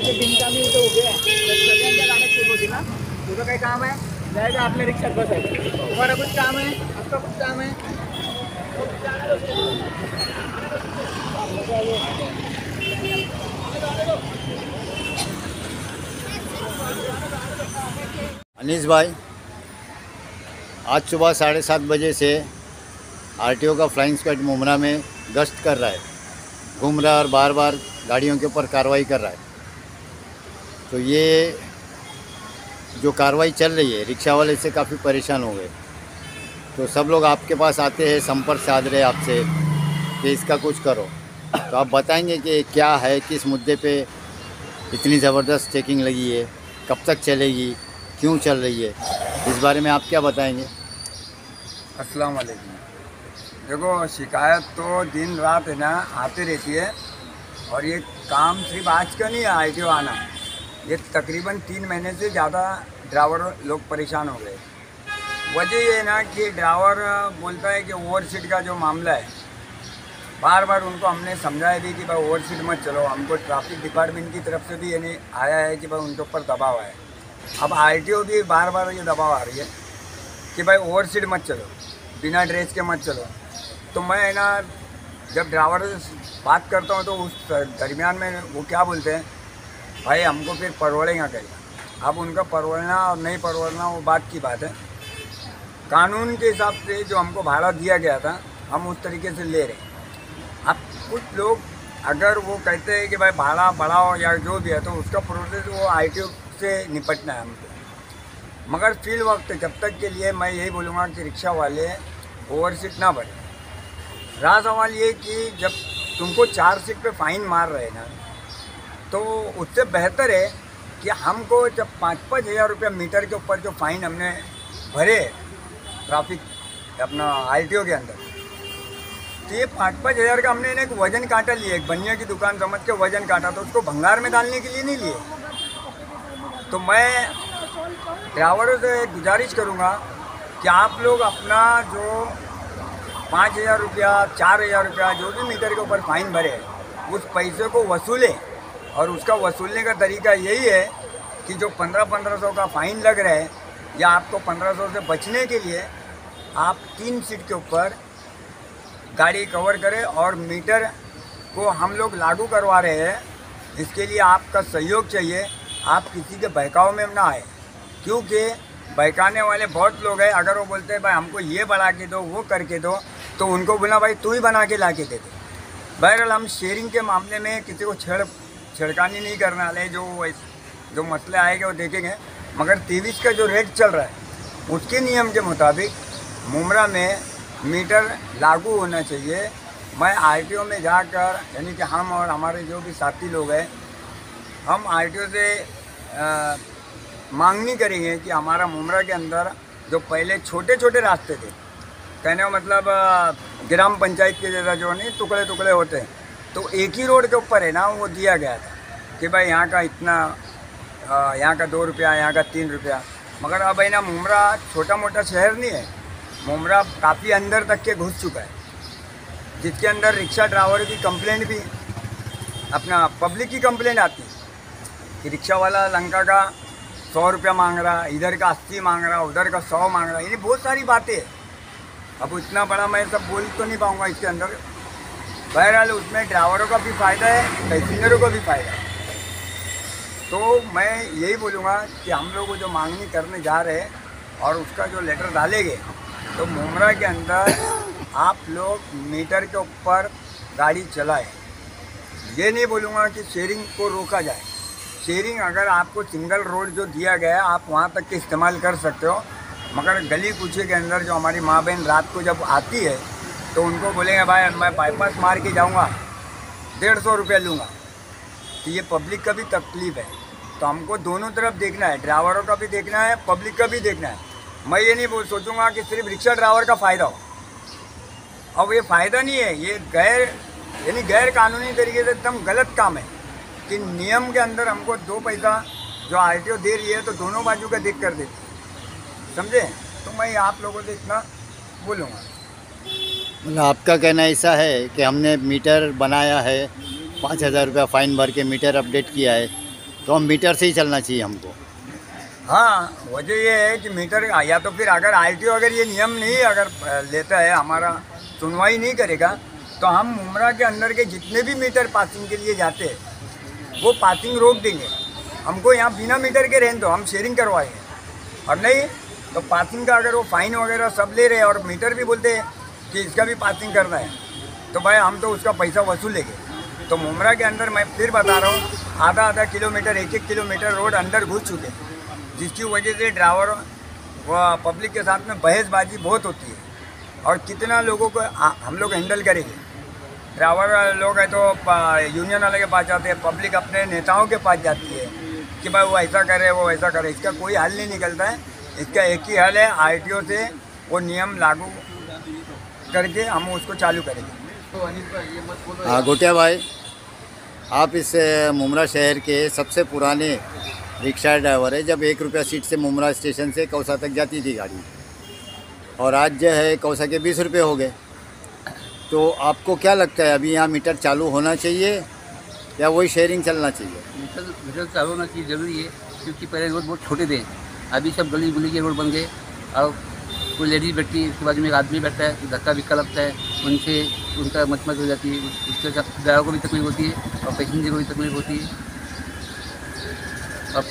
आमचे बिनकामी इथं उभे आहे तर सगळ्यांच्या गाड्या चेक होती ना. तुझं काही काम आहे जायचं आपल्या रिक्षात बसायचं. तुम्हाला कुछ काम है आपका कुछ काम है. अनीस भाई, आज सुबह 7:30 बजे से आरटीओ का फ्लाइंग स्क्वाड मुमरा में गश्त कर रहा है, घूम रहा है और बार बार गाड़ियों के ऊपर कार्रवाई कर रहा है। तो ये जो कार्रवाई चल रही है, रिक्शा वाले से काफ़ी परेशान हो गए। तो सब लोग आपके पास आते हैं, संपर्क साध रहे आपसे कि इसका कुछ करो। तो आप बताएंगे कि क्या है, किस मुद्दे पे इतनी ज़बरदस्त चेकिंग लगी है, कब तक चलेगी, क्यों चल रही है, इस बारे में आप क्या बताएंगे? अस्सलाम वालेकुम। देखो, शिकायत तो दिन रात है ना आती रहती है और ये काम सिर्फ आज का नहीं है आरटीओ आना। ये तकरीबन 3 महीने से ज़्यादा ड्राइवर लोग परेशान हो गए। वजह ये है ना कि ड्राइवर बोलता है कि ओवरसीट का जो मामला है, बार बार उनको हमने समझाया भी कि भाई ओवरसीट मत चलो। हमको ट्रैफिक डिपार्टमेंट की तरफ से भी यानी आया है कि भाई उनके ऊपर दबाव है। अब आरटीओ भी बार बार ये दबाव आ रही है कि भाई ओवरसीट मत चलो, बिना ड्रेस के मत चलो। तो मैं ना जब ड्राइवर से बात करता हूँ तो उस दरमियान में वो क्या बोलते हैं, भाई हमको फिर परवड़ेगा करेगा। अब उनका परवड़ना और नहीं परवड़ना वो बात की बात है। कानून के हिसाब से जो हमको भाड़ा दिया गया था हम उस तरीके से ले रहे हैं। अब कुछ लोग अगर वो कहते हैं कि भाई भाड़ा बढ़ाओ या जो भी है, तो उसका प्रोसेस वो आरटीओ से निपटना है हमको। मगर फिल वक्त जब तक के लिए मैं यही बोलूँगा कि रिक्शा वाले ओवरसीट ना भरें। रहा सवाल ये कि जब तुमको 4 सीट पे फ़ाइन मार रहे हैं ना, तो उससे बेहतर है कि हमको जब 5-5 हज़ार रुपया मीटर के ऊपर जो फ़ाइन हमने भरे ट्रैफिक अपना आरटीओ के अंदर, तो ये 5-5 हज़ार का हमने एक वज़न कांटा लिया, एक बनिया की दुकान समझ के वज़न काटा, तो उसको भंगार में डालने के लिए नहीं लिए। तो मैं ड्राइवरों से गुजारिश करूँगा कि आप लोग अपना जो 5,000 रुपया 4,000 रुपया जो भी मीटर के ऊपर फ़ाइन भरे, उस पैसे को वसूलें। और उसका वसूलने का तरीका यही है कि जो 1500 का फ़ाइन लग रहा है, या आपको 1500 से बचने के लिए आप 3 सीट के ऊपर गाड़ी कवर करें और मीटर को हम लोग लागू करवा रहे हैं। इसके लिए आपका सहयोग चाहिए। आप किसी के बहकाव में ना आए, क्योंकि बहकाने वाले बहुत लोग हैं। अगर वो बोलते हैं भाई हमको ये बना के दो, वो करके दो, तो उनको बोला भाई तू ही बना के ला के दे दे। बहरहाल हम शेयरिंग के मामले में किसी को छेड़खानी नहीं करने वाले। जो मसले आएंगे वो देखेंगे। मगर 23 का जो रेट चल रहा है उसके नियम के मुताबिक मुमरा में मीटर लागू होना चाहिए। मैं आरटीओ में जाकर, यानी कि हम और हमारे जो भी साथी लोग हैं, हम आरटीओ से मांग नहीं करेंगे कि हमारा मुमरा के अंदर जो पहले छोटे छोटे रास्ते थे, कहने का मतलब ग्राम पंचायत के जैसा जो नहीं टुकड़े टुकड़े होते हैं, तो एक ही रोड के ऊपर है ना वो दिया गया था कि भाई यहाँ का इतना, यहाँ का 2 रुपया, यहाँ का 3 रुपया। मगर अब है ना मुमरा छोटा मोटा शहर नहीं है। मुमरा काफ़ी अंदर तक के घुस चुका है, जिसके अंदर रिक्शा ड्राइवर की कंप्लेंट भी, अपना पब्लिक की कंप्लेंट आती है कि रिक्शा वाला लंका का 100 रुपया मांग रहा, इधर का 80 मांग रहा, उधर का 100 मांग रहा। यानी बहुत सारी बातें हैं। अब इतना बड़ा मैं सब बोल तो नहीं पाऊँगा इसके अंदर। बहरहाल उसमें ड्राइवरों का भी फ़ायदा है, पैसेंजरों को भी फ़ायदा है। तो मैं यही बोलूँगा कि हम लोग जो मांगनी करने जा रहे हैं और उसका जो लेटर डालेंगे, तो मुमरा के अंदर आप लोग मीटर के ऊपर गाड़ी चलाएं। ये नहीं बोलूँगा कि शेयरिंग को रोका जाए। शेयरिंग अगर आपको सिंगल रोड जो दिया गया है आप वहाँ तक के इस्तेमाल कर सकते हो। मगर गली कूचे के अंदर जो हमारी माँ बहन रात को जब आती है, तो उनको बोलेंगे भाई मैं बाईपास मार के जाऊँगा, 150 रुपया लूँगा। तो ये पब्लिक का भी तकलीफ है। तो हमको दोनों तरफ देखना है, ड्राइवरों का भी देखना है, पब्लिक का भी देखना है। मैं ये नहीं सोचूंगा कि सिर्फ रिक्शा ड्राइवर का फ़ायदा हो। अब ये फ़ायदा नहीं है, ये गैर कानूनी तरीके से एकदम गलत काम है कि नियम के अंदर हमको 2 पैसा जो आरटीओ दे रही है तो दोनों बाजू का देख कर देती है, समझे। तो मैं आप लोगों से इतना बोलूँगा। मतलब आपका कहना ऐसा है कि हमने मीटर बनाया है, 5,000 रुपया फ़ाइन भर के मीटर अपडेट किया है, तो हम मीटर से ही चलना चाहिए हमको। हाँ, वजह ये है कि मीटर या तो फिर अगर आरटीओ अगर ये नियम नहीं अगर लेता है, हमारा सुनवाई नहीं करेगा, तो हम मुमरा के अंदर के जितने भी मीटर पासिंग के लिए जाते हैं वो पासिंग रोक देंगे। हमको यहाँ बिना मीटर के रहने दो, हम शेयरिंग करवाएंगे। और नहीं तो पासिंग का अगर वो फाइन वगैरह सब ले रहे हैं और मीटर भी बोलते हैं कि इसका भी पासिंग करना है, तो भाई हम तो उसका पैसा वसूलेंगे। तो मुमरा के अंदर मैं फिर बता रहा हूँ, आधा किलोमीटर 1-1 किलोमीटर रोड अंदर घुस चुके हैं, जिसकी वजह से ड्राइवर व पब्लिक के साथ में बहसबाजी बहुत होती है। और कितना लोगों को हम लोग हैंडल करेंगे। ड्राइवर लोग है तो यूनियन वाले के पास जाते हैं, पब्लिक अपने नेताओं के पास जाती है कि भाई वो ऐसा करे वो ऐसा करे। इसका कोई हल नहीं निकलता है। इसका एक ही हल है, आरटीओ से वो नियम लागू करके हम उसको चालू करेंगे। हाँ गोटिया भाई, आप इस मुमरा शहर के सबसे पुराने रिक्शा ड्राइवर है। जब 1 रुपया सीट से मुमरा स्टेशन से कौसा तक जाती थी गाड़ी, और आज जो है कौसा के 20 रुपये हो गए। तो आपको क्या लगता है, अभी यहाँ मीटर चालू होना चाहिए या वही शेयरिंग चलना चाहिए? मीटर चालू होना चाहिए, ज़रूरी है, क्योंकि पहले रोड बहुत छोटे थे, अभी सब गली गुली के रोड बन गए। और कोई लेडीज बैठती है, उसके बाजू में एक आदमी बैठता है, तो धक्का विक्का लगता है, उनसे उनका मचमच हो जाती है। उसके साथ ड्राइवर को भी तकलीफ होती है और पैसेंजर को भी तकलीफ होती है। अब